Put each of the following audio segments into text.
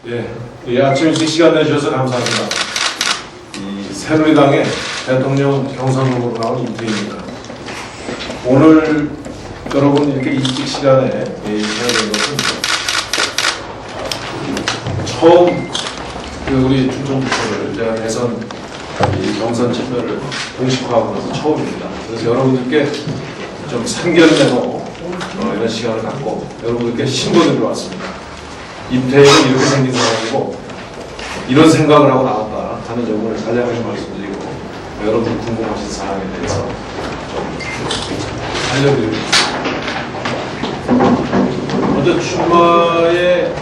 예, 이 아침 일찍 시간 내주셔서 감사합니다. 이 새누리당의 대통령 경선 후보로 나온 임태희입니다. 오늘 여러분 이렇게 일찍 시간에 시작된 것은 처음 우리 충청북도를 제가 대선 경선 참여를 공식화하고 나서 처음입니다. 그래서 여러분들께 좀 상견례로 이런 시간을 갖고 여러분들께 신고드리러 왔습니다. 임태희는 이렇게 생긴 사람이고 이런 생각을 하고 나왔다 하는 점을 간략하게 말씀드리고 여러분 궁금하신 사항에 대해서 좀 알려드립니다. 먼저 출마에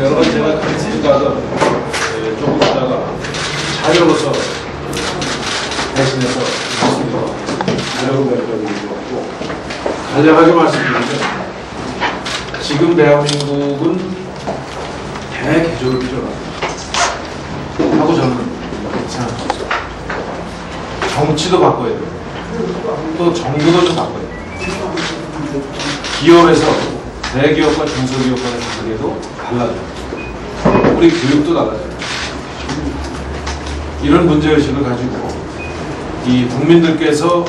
여러 가지 제가 가르치는 가던 조금 있다가 자료로서 대신해서 자료로 발표드리고 간략하게 말씀드리면 지금 대한민국은 대개조를 필요합니다. 하고 저는 생각합니다. 정치도 바꿔야 돼요. 또 정부도 좀 바꿔야 돼요. 기업에서 대기업과 중소기업 간의 관계도 달라져요. 우리 교육도 달라져요. 이런 문제의식을 가지고 이 국민들께서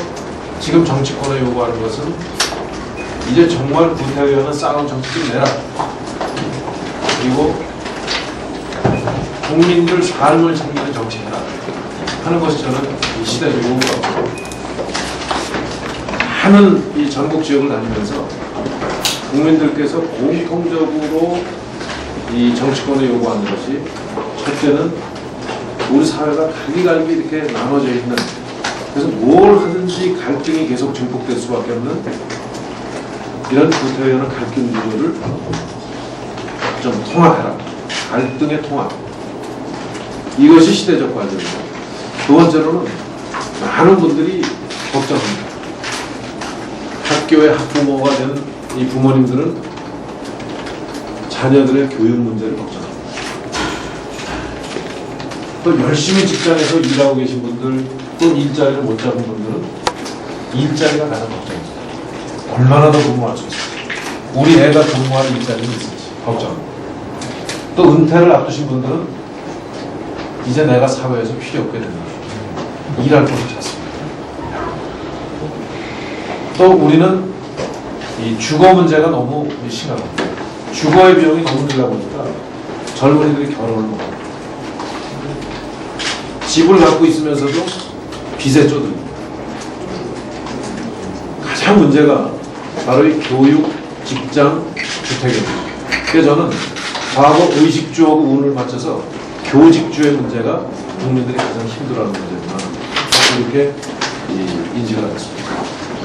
지금 정치권에 요구하는 것은 이제 정말 구태의원은 싸움 정치 좀 내라. 그리고 국민들 삶을 챙기는 정치다 하는 것이 저는 이 시대의 요구가 많은 이 전국 지역을 다니면서 국민들께서 공통적으로 이 정치권에 요구하는 것이 첫째는 우리 사회가 갈기갈기 이렇게 나눠져 있는, 그래서 뭘 하든지 갈등이 계속 증폭될 수밖에 없는 이런 구태의원의 갈등 구조를 좀 통합해라. 갈등의 통합. 이것이 시대적 과제입니다. 두 번째로는 많은 분들이 걱정합니다. 학교의 학부모가 된 이 부모님들은 자녀들의 교육 문제를 걱정합니다. 또 열심히 직장에서 일하고 계신 분들, 또 일자리를 못 잡은 분들은 일자리가 가장 걱정입니다. 얼마나 더 근무할 수 있을지, 우리 애가 근무할 일자리는 있을지 걱정합니다. 또 은퇴를 앞두신 분들은 이제 내가 사회에서 필요 없게 된다. 일할 곳을 찾습니다. 또 우리는 이 주거 문제가 너무 심각합니다. 주거의 비용이 너무 들다 보니까 젊은이들이 결혼을 못합니다. 집을 갖고 있으면서도 빚에 쪼듭니다. 가장 문제가 바로 이 교육, 직장, 주택입니다. 그래서 저는 과거 의식주하고 운을 맞춰서 교직주의 문제가 국민들이 가장 힘들어하는 문제구나 이렇게 인지를 하겠습니다.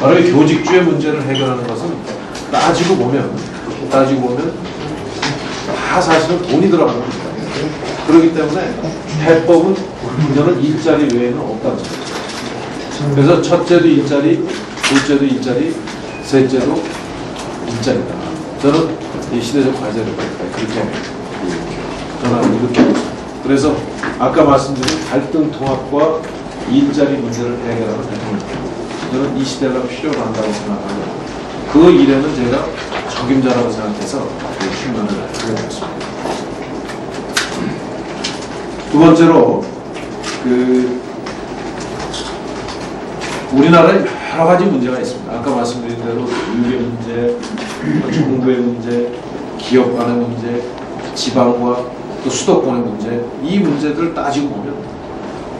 바로 이 교직주의 문제를 해결하는 것은 따지고 보면 다 사실은 돈이 들어가는 겁니다. 그렇기 때문에 해법은 저는 일자리 외에는 없다고 생각합니다. 그래서 첫째도 일자리, 둘째도 일자리, 셋째도 일자리다. 저는 이 시대적 과제를 그렇게 전환을 느끼고 있습니다. 그래서 아까 말씀드린 갈등 통합과 일자리 문제를 해결하는 대통령, 저는 이 시대가 필요로 한다고 생각하고 그 일에는 제가 적임자라고 생각해서 출마를 하게 되었습니다. 두 번째로 우리나라에 여러 가지 문제가 있습니다. 아까 말씀드린 대로 유계 문제, 정부의 문제, 기업 간의 문제, 지방과 또 수도권의 문제, 이 문제들을 따지고 보면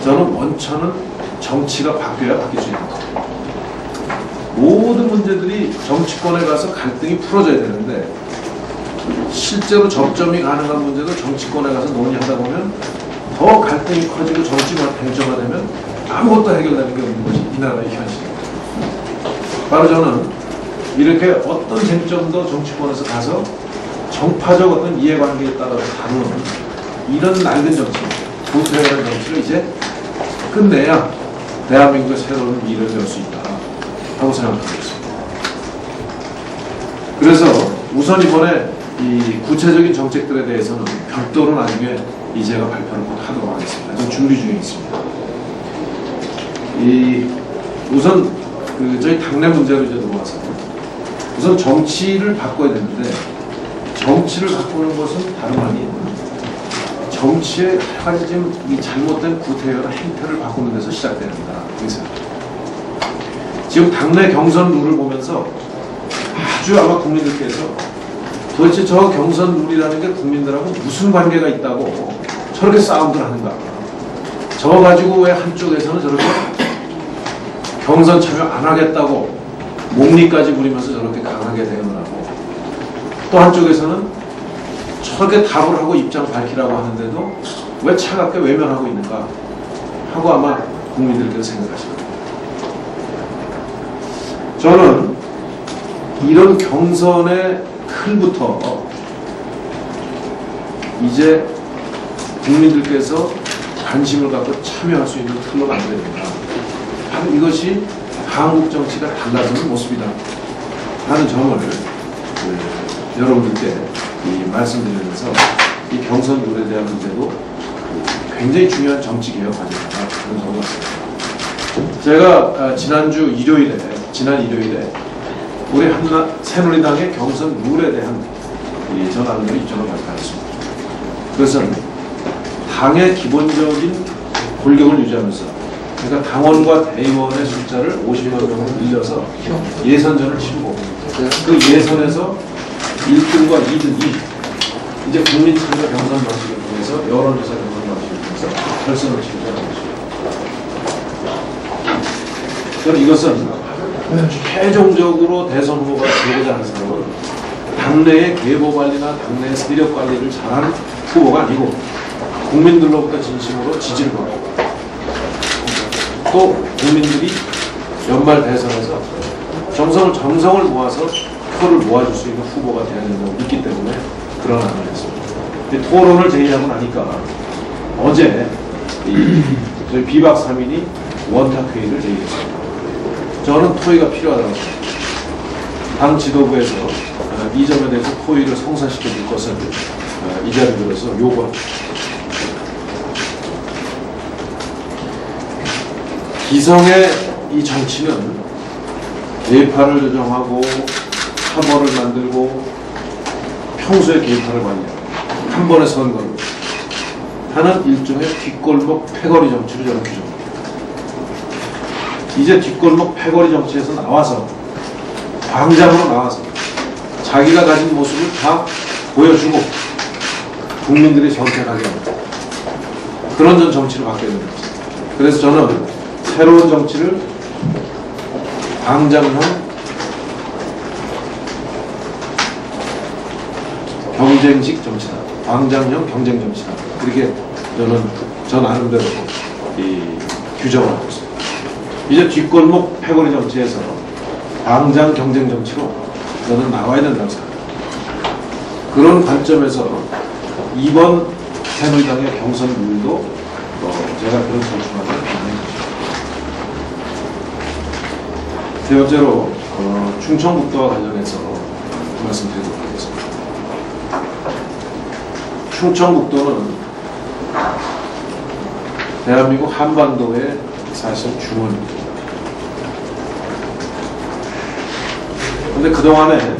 저는 원천은 정치가 바뀌어야 바뀔 수 있는 겁니다. 모든 문제들이 정치권에 가서 갈등이 풀어져야 되는데 실제로 접점이 가능한 문제도 정치권에 가서 논의하다 보면 더 갈등이 커지고 정치가 팽창화 되면 아무것도 해결되는 게 없는 것이 이 나라의 현실입니다. 바로 저는 이렇게 어떤 쟁점도 정치권에서 가서 정파적 어떤 이해관계에 따라서 다루는 이런 낡은 정치, 구태의원 정치를 이제 끝내야 대한민국의 새로운 미래를 열 수 있다 하고 생각하고 있습니다. 그래서 우선 이번에 이 구체적인 정책들에 대해서는 별도로 나중에 제가 발표를 곧 하도록 하겠습니다. 지금 준비 중에 있습니다. 우선 저희 당내 문제로 이제 넘어가서 우선 정치를 바꿔야 되는데 정치를 바꾸는 것은 다름 아닌 정치의 여러 가지 지금 이 잘못된 구태여 행태를 바꾸는 데서 시작됩니다. 그래서 지금 당내 경선 룰을 보면서 아주 아마 국민들께서 도대체 저 경선 룰이라는 게 국민들하고 무슨 관계가 있다고 저렇게 싸움들 하는가. 저거 가지고 왜 한쪽에서는 저렇게 경선 참여 안 하겠다고 목리까지 부리면서 저렇게 강하게 대응을 하고, 또 한쪽에서는 저렇게 답을 하고 입장 밝히라고 하는데도 왜 차갑게 외면하고 있는가 하고 아마 국민들께서 생각하실 겁니다. 저는 이런 경선의 틀부터 이제 국민들께서 관심을 갖고 참여할 수 있는 틀로 만들어야 된다. 바로 이것이 한국 정치가 달라지는 모습이다 하는 점을 여러분들께 말씀드리면서 이 경선 룰에 대한 문제도 굉장히 중요한 정치 개혁 과제다 그런 점을 말씀드립니다. 제가 지난 일요일에 우리 새누리당의 경선 룰에 대한 전안으로 입장을 발표했습니다. 그것은 당의 기본적인 골격을 유지하면서, 그러니까 당원과 대의원의 숫자를 50만 명으로 늘려서 예선전을 치르고, 그 예선에서 1등과 2등이 이제 국민 참여 경선 방식을 통해서, 여론조사 경선 방식을 통해서 결선을 치르자는 것입니다. 저는 이것은 최종적으로 대선 후보가 되고자 하는 사람은 당내의 계보 관리나 당내의 세력 관리를 잘하는 후보가 아니고 국민들로부터 진심으로 지지를 받고, 또 국민들이 연말 대선에서 정성을 모아서 표를 모아줄 수 있는 후보가 되어야 된다고 믿기 때문에 그런 안을 했습니다. 토론을 제의하고 나니까 어제 저희 비박 3인이 원탁회의를 제의했습니다. 저는 토의가 필요하다고 생각합니다. 당 지도부에서 이 점에 대해서 토의를 성사시켜 줄 것을 이 자리에 들어서 요구합니다. 기성의 이 정치는 계파를 조정하고 혐오를 만들고 평소에 계파를 관리하고 한 번의 선거를 하는 일종의 뒷골목 패거리 정치를 저는 규정합니다. 이제 뒷골목 패거리 정치에서 나와서 광장으로 나와서 자기가 가진 모습을 다 보여주고 국민들이 선택하게 합니다. 그런 전 정치를 바뀌어야 됩니다. 그래서 저는 새로운 정치를 광장형 경쟁식 정치다. 광장형 경쟁 정치다. 그렇게 저는 저 나름대로 규정을 하고 있습니다. 이제 뒷골목 패거리 정치에서 광장 경쟁 정치로 저는 나와야 된다고 생각합니다. 그런 관점에서 이번 새누리당의 경선 룰도 제가 그런 정치관을 비판해 주십니다. 세 번째로 충청북도와 관련해서 말씀드리도록 하겠습니다. 충청북도는 대한민국 한반도의 사실 중원입니다. 그런데 그동안에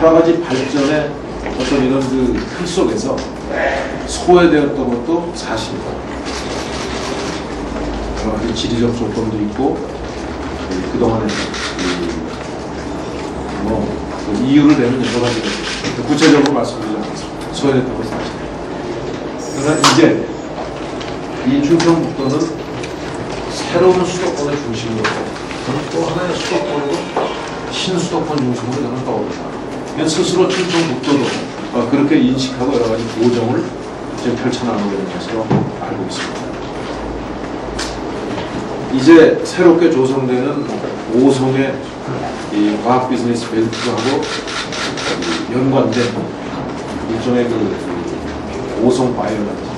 여러 가지 발전의 어떤 이런 그 틀 속에서 소외되었던 것도 사실입니다. 여러 가지 지리적 조건도 있고, 그동안에 그 이유를 내는 여러 가지가 있습니다. 구체적으로 말씀드리지 않겠습니다. 소외됐다고 사실. 그러나 이제 이 충청북도는 새로운 수도권의 중심으로, 저는 또 하나의 수도권으로 신수도권 중심으로 저는 떠오릅니다. 스스로 충청북도도 그렇게 인식하고 여러 가지 고정을 이제 펼쳐나가고 있는 것으로 알고 있습니다. 이제 새롭게 조성되는 5성의 이 과학 비즈니스 벨트하고 연관된 일종의 그 5성 바이오라든지,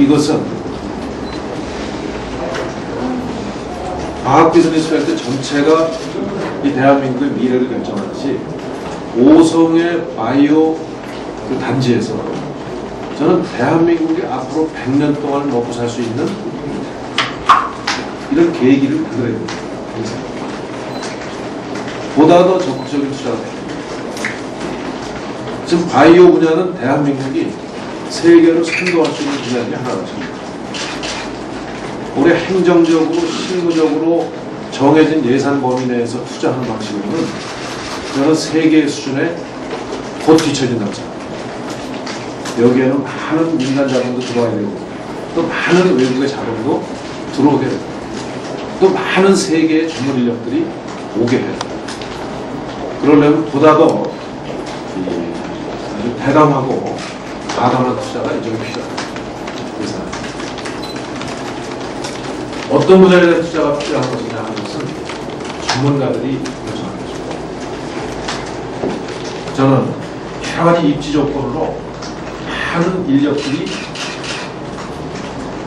이것은 과학 비즈니스 벨트 전체가 이 대한민국의 미래를 결정하듯이 5성의 바이오 그 단지에서 저는 대한민국이 앞으로 100년 동안 먹고 살 수 있는 이런 계기를 만들어야 됩니다. 보다 더 적극적인 투자가 됩니다. 지금 바이오 분야는 대한민국이 세계로 선도할 수 있는 분야 중에 하나가 있습니다. 우리 행정적으로 실무적으로 정해진 예산 범위 내에서 투자하는 방식으로는 저는 세계 수준에 곧 뒤처진다고 생각합니다. 여기에는 많은 민간 자본도 들어와야 되고 또 많은 외국의 자본도 들어오게 되고 또 많은 세계의 전문 인력들이 오게 해요. 그러려면 보다 더 아주 대담하고 과감한 투자가 이쪽에 필요합니다. 그래서 어떤 분야에 대한 투자가 필요한 것이냐 하는 것은 전문가들이 결정하는 것입니다. 저는 여러 가지 입지 조건으로 많은 인력들이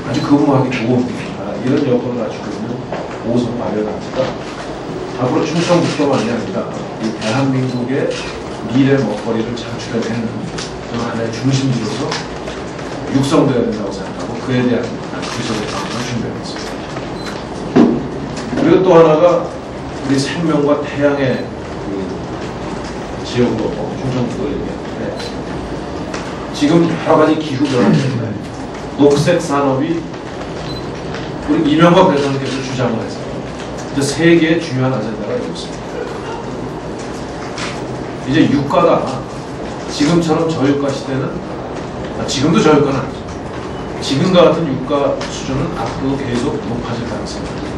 아주 근무하기 좋은 이런 여건을 갖추고 있는 5선 발열단체가 앞으로 충청북도만이 아니라 이 대한민국의 미래 먹거리를 창출해내는 그런 하나의 중심지로서 육성되어야 된다고 생각하고 그에 대한 구체적인 방안을 준비하고 있습니다. 그리고 또 하나가 우리 생명과 태양의 그 지역으로 충청북도를 얘기하는데 지금 여러 가지 기후 변화 때문에 녹색 산업이 우리 이명박 대통령께서 주장을 해서 이제 세계의 중요한 아젠다가 되고 있습니다. 이제 유가가 지금처럼 저유가 시대는 지금도 저유가는 아니죠. 지금과 같은 유가 수준은 앞으로 계속 높아질 가능성이 있습니다.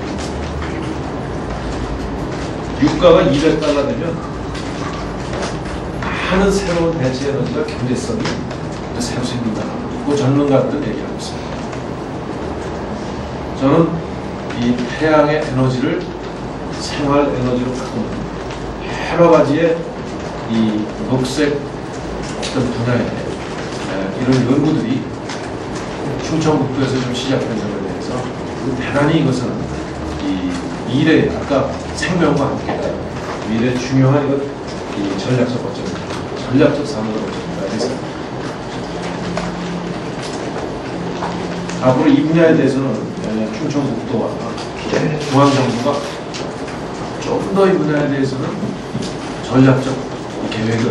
유가가 200달러 되면 많은 새로운 대체 에너지가 경제성이 새로 생긴다고 전문가들은 얘기하고 있습니다. 저는 이 태양의 에너지를 생활 에너지로 바꾸는 여러 가지의 이 녹색 어떤 분야에 이런 연구들이 충청북도에서 좀 시작된 점에 대해서 대단히 이것은 이 미래 아까 생명과 함께 미래 중요한 이것 이 전략적 거점입니다. 전략적 산업의 거점입니다. 그래서 앞으로 이 분야에 대해서는 충청북도와 중앙정부가 좀 더 이 분야에 대해서는 전략적 계획을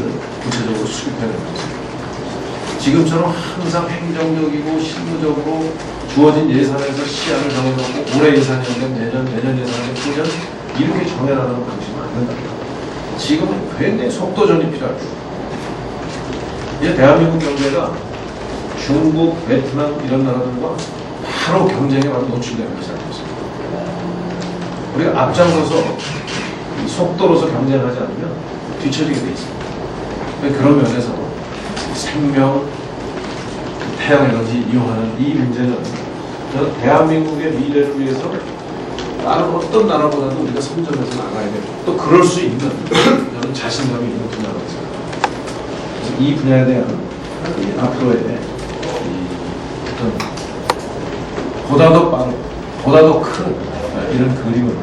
구체적으로 수립해야 됩니다. 지금처럼 항상 행정적이고 실무적으로 주어진 예산에서 시한을 정해놓고 올해 예산이면 내년 예산이면 9년 이렇게 정해나가는 방식은 안 된다. 지금은 굉장히 속도전이 필요합니다. 이제 대한민국 경제가 중국, 베트남 이런 나라들과 바로 경쟁에 바로 노출되는 것이 아니겠습니까? 우리가 앞장서서 속도로서 경쟁하지 않으면 뒤처지게 돼 있습니다. 그런 면에서 생명, 태양에너지 이용하는 이 문제는 저는 대한민국의 미래를 위해서 다른 어떤 나라보다도 우리가 선점해서 나가야 되고 또 그럴 수 있는 저는 자신감이 있는 분야라고 생각합니다. 그래서 이 분야에 대한 앞으로의 어떤 보다 더 빠르고 보다 더 큰 이런 그림을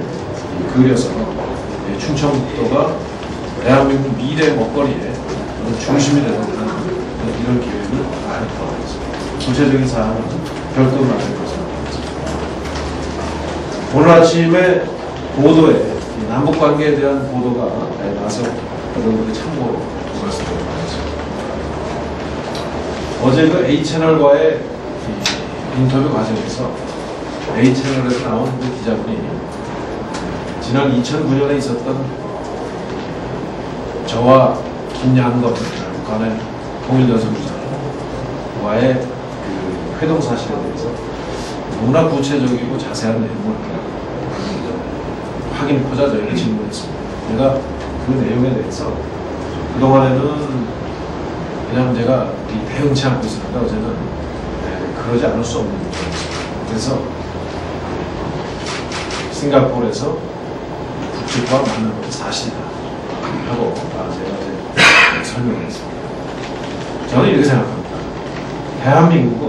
그려서 충청북도가 대한민국 미래 먹거리의 중심이 되는 이런 기획을 하도록 하겠습니다. 구체적인 사항은 별도로 나눌 것으로 하겠습니다. 오늘 아침에 보도에 남북관계에 대한 보도가 나서 여러분들이 참고로 말씀드리도록 하겠습니다. 어제 그 A채널과의 인터뷰 과정에서 A채널에서 나온 그 기자분이 지난 2009년에 있었던 저와 김양건 북한의 통일연설부장과의 그 회동 사실에 대해서 너무나 구체적이고 자세한 내용을 확인하고자 저희가 질문했습니다. 제가 그 내용에 대해서 그동안에는 그냥 제가 대응치 않고 있었는데 어제는 그러지 않을 수 없는 거였습니다. 그래서 싱가포르에서 북측과 만난 것이 사실이다 하고 제가 이제 설명을 했습니다. 저는 이렇게 생각합니다. 대한민국은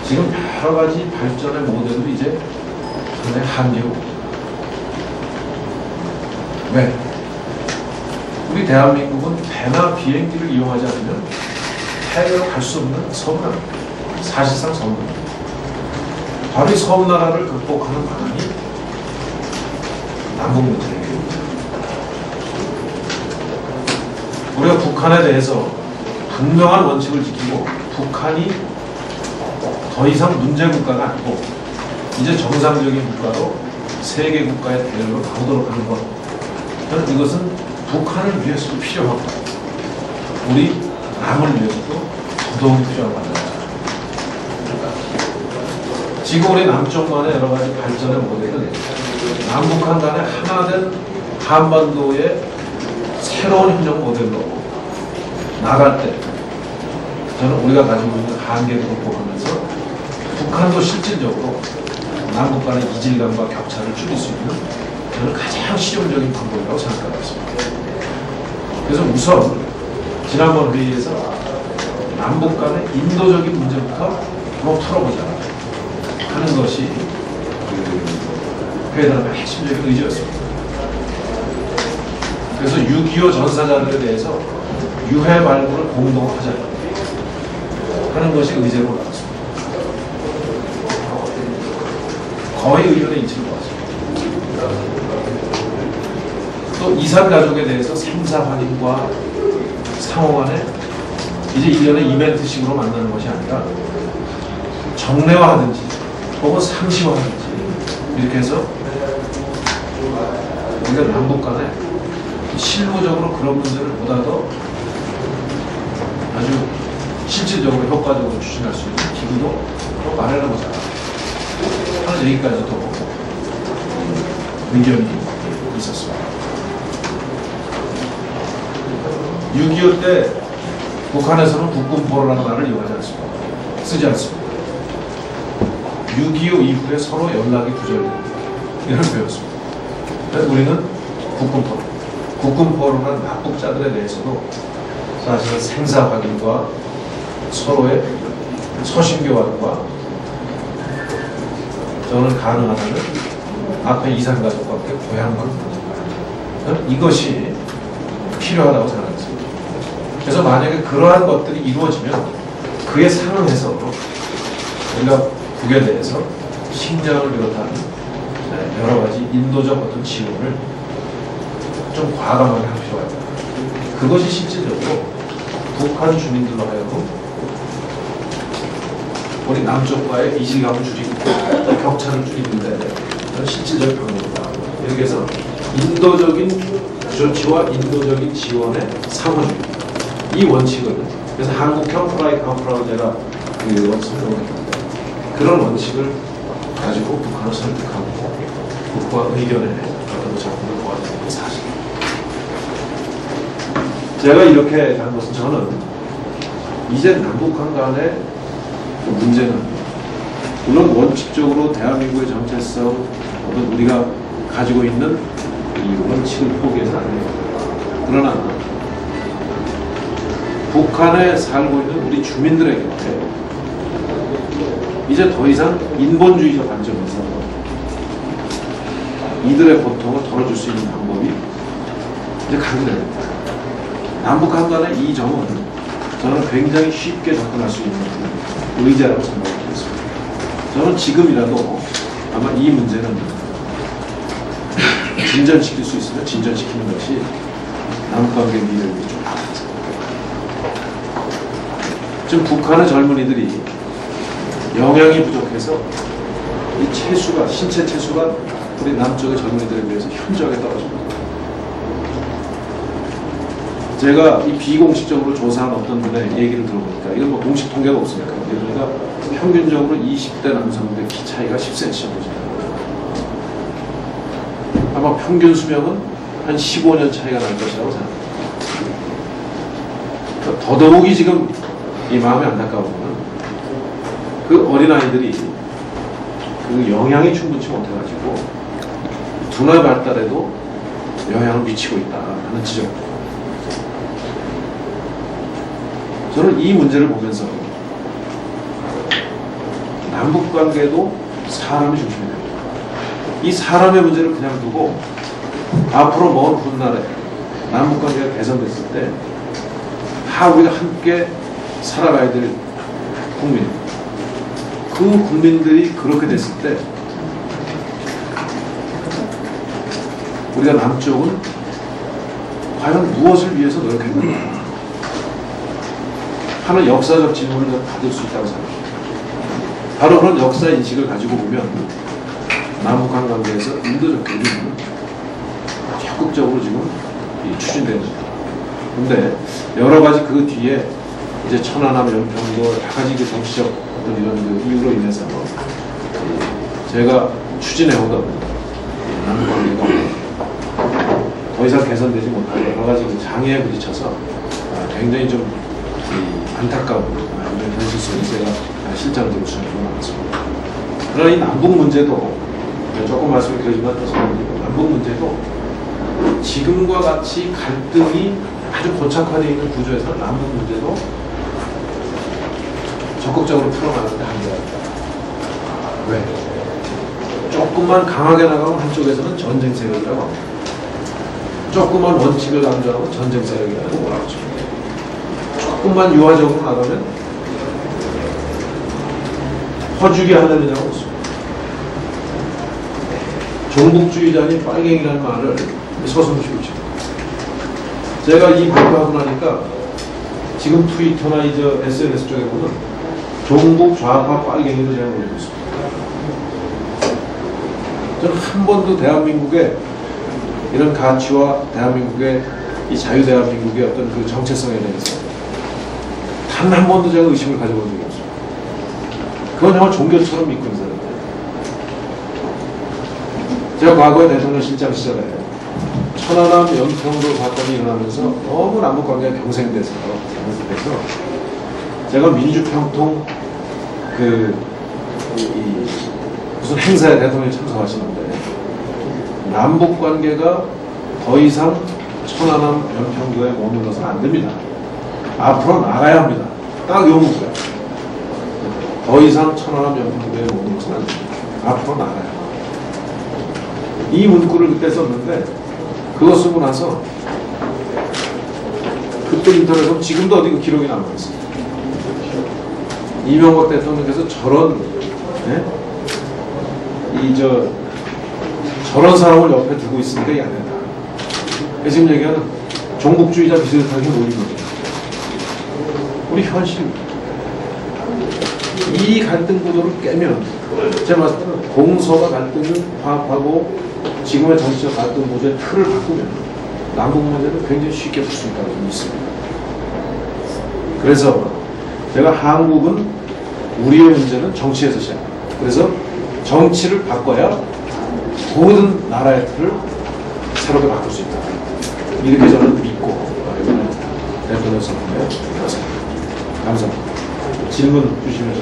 지금 여러 가지 발전의 모델도 이제 상당히 한계가 옵니다. 왜? 우리 대한민국은 배나 비행기를 이용하지 않으면 해외로 갈 수 없는 섬나라입니다. 사실상 섬나라입니다. 바로 이 섬나라를 극복하는 방안이 남북 문제입니다. 우리가 북한에 대해서 분명한 원칙을 지키고 북한이 더 이상 문제 국가가 아니고 이제 정상적인 국가로 세계 국가의 대열로 가보도록 하는 것. 저는 이것은 북한을 위해서도 필요하고 우리 남을 위해서도 더더욱 필요한 겁니다. 지금 우리 남쪽 간의 여러 가지 발전의 모델은 남북한 간의 하나된 한반도의 새로운 협력 모델로 나갈 때 저는 우리가 가지고 있는 한계를 극복하면서 북한도 실질적으로 남북 간의 이질감과 격차를 줄일 수 있는 저는 가장 실용적인 방법이라고 생각하고 있습니다. 그래서 우선 지난번 회의에서 남북 간의 인도적인 문제부터 한번 털어보자 하는 것이 그 회담의 핵심적인 의지였습니다. 그래서 6.25 전사자들에 대해서 유해 발굴을 공동으로 하자 하는 것이 의제로 나왔습니다. 거의 의견의 일치를 보았습니다. 또 이산 가족에 대해서 3사 확인과 상호간에 이제 1년에 이벤트식으로 만나는 것이 아니라 정례화하든지 혹은 상시화하든지 이렇게 해서 우리가 남북 간에 실무적으로 그런 문제를 보다 더 아주 실질적으로 효과적으로 추진할 수 있는 기구도 마련해보자 하는 얘기까지도 의견이 있었습니다. 6.25 때 북한에서는 국군포로라는 말을 이용하지 않습니다. 쓰지 않습니다. 6.25 이후에 서로 연락이 두절됩니다. 이런 배웠습니다. 그래서 우리는 국군포로, 국군포로라는 납북자들에 대해서도 사실은 생사 확인과 서로의 서신 교환과 저는 가능하다면 앞에 이산 가족과 함께 고향만 보는 이것이 필요하다고 생각했습니다. 그래서 만약에 그러한 것들이 이루어지면 그에 상응해서 우리가 북에 대해서 식량을 비롯한 여러 가지 인도적 어떤 지원을 좀 과감하게 할 필요가 있다. 그것이 실질적으로 북한 주민들로 하여금 우리 남쪽과의 이질감을 줄이고 격차를 줄이는데 실질적 방법이다. 이렇게 해서 인도적인 조치와 인도적인 지원의 상호주의 이 원칙을 그래서 한국형 프라이 컴프라우제가 그 원칙을 그런 원칙을 가지고 북한을 설득하고 북과 의견에 어떤 작품을 도와주는 게 사실입니다. 제가 이렇게 한 것은 저는 이제 남북한 간의 그 문제는 물론 원칙적으로 대한민국의 정체성 어떤 우리가 가지고 있는 이 원칙을 포기해서는 안 됩니다. 그러나 북한에 살고 있는 우리 주민들에게 이제 더 이상 인본주의적 관점에서 이들의 고통을 덜어줄 수 있는 방법이 이제 강구됩니다. 남북한 간의 이 점은 저는 굉장히 쉽게 접근할 수 있는 의제라고 생각하고 있습니다. 저는 지금이라도 아마 이 문제는 진전시킬 수 있으면 진전시키는 것이 남북관계 미래를 위해 좀 바랍니다. 지금 북한의 젊은이들이 영양이 부족해서 이 체수가 신체 체수가 우리 남쪽의 젊은이들에 비해서 현저하게 떨어집니다. 제가 이 비공식적으로 조사한 어떤 분의 얘기를 들어보니까 이건 뭐 공식 통계가 없으니까 그러니까 평균적으로 20대 남성들의 키 차이가 10cm 정도 됩니다. 아마 평균 수명은 한 15년 차이가 날 것이라고 생각합니다. 그러니까 더더욱이 지금 이 마음이 안타까운 거는 그 어린아이들이 그 영양이 충분치 못해가지고 두뇌 발달에도 영향을 미치고 있다 하는 지적입니다. 저는 이 문제를 보면서 남북관계도 사람이 중심이 됩니다. 이 사람의 문제를 그냥 두고 앞으로 먼 훗날에 남북관계가 개선됐을 때 다 우리가 함께 살아가야 될 국민 그 국민들이 그렇게 됐을 때 우리가 남쪽은 과연 무엇을 위해서 노력했는가 하는 역사적 질문을 좀 받을 수 있다고 생각합니다. 바로 그런 역사 인식을 가지고 보면 남북한 관계에서 인도적 교류는 적극적으로 지금 추진되는 겁니다. 근데 여러 가지 그 뒤에 이제 천안함, 연평도 여러 가지 그 정치적 어떤 이런 그 이유로 인해서 제가 추진해오던 남북 관계가 더 이상 개선되지 못하고 여러 가지 그 장애에 부딪혀서 굉장히 좀 안타까운 이런 현실 속에서 제가 실장으로 수행하고 나왔습니다. 그러나 이 남북 문제도 조금 말씀을 드리지만 남북 문제도 지금과 같이 갈등이 아주 고착화되어 있는 구조에서 남북 문제도 적극적으로 풀어가는데 한계가 있다. 왜? 조금만 강하게 나가면 한쪽에서는 전쟁 세력이라고 합니다. 조금만 원칙을 강조하면 전쟁 세력이라고 뭐라고 칩니다. 조금만 유화적으로 나가면 퍼주기 하느냐고 묻습니다. 종북주의자니 빨갱이라는 말을 서슴없이 칩니다. 제가 이 발표하고 나니까 지금 트위터나 이제 SNS 쪽에 보면 종북 좌파 빨갱이로 제가 올리고 있습니다. 저는 한 번도 대한민국의 이런 가치와 대한민국의 이 자유대한민국의 어떤 그 정체성에 대해서 단 한 번도 제가 의심을 가져본 적이 없습니다. 그건 정말 종교처럼 믿고 있는 사람이에요. 제가 과거에 대통령 실장 시절에 천안함 연평도 사건이 일어나면서 너무 남북관계가 경색돼서 제가 민주평통 무슨 행사에 대통령이 참석하시는데 남북관계가 더 이상 천안함 연평도에 머물러서는 안 됩니다. 앞으로 나가야 합니다. 딱 요 문구야. 더 이상 천안함 연평도에 머물러서는 안 됩니다. 앞으로 나가야 합니다. 이 문구를 그때 썼는데 그거 쓰고 나서 그때 인터넷에 지금도 어디 그 기록이 남아있어요. 이명박 대통령께서 저런 저런 사람을 옆에 두고 있으니까 이게 안 된다. 지금 얘기하는 종북주의자 비슷하게 모인 거죠. 우리 현실 이 갈등 구도를 깨면 제가 말씀드린 공서가 갈등을 화합하고 지금의 정치적 갈등 구조의 틀을 바꾸면 남북 문제는 굉장히 쉽게 풀 수 있다고 믿습니다. 그래서 제가 한국은 우리의 문제는 정치에서 시작합니다. 그래서 정치를 바꿔야 모든 나라의 틀을 새롭게 바꿀 수 있다. 이렇게 저는 믿고 이번에 대통령 선거에 나섰습니다. 감사합니다. 질문 주시면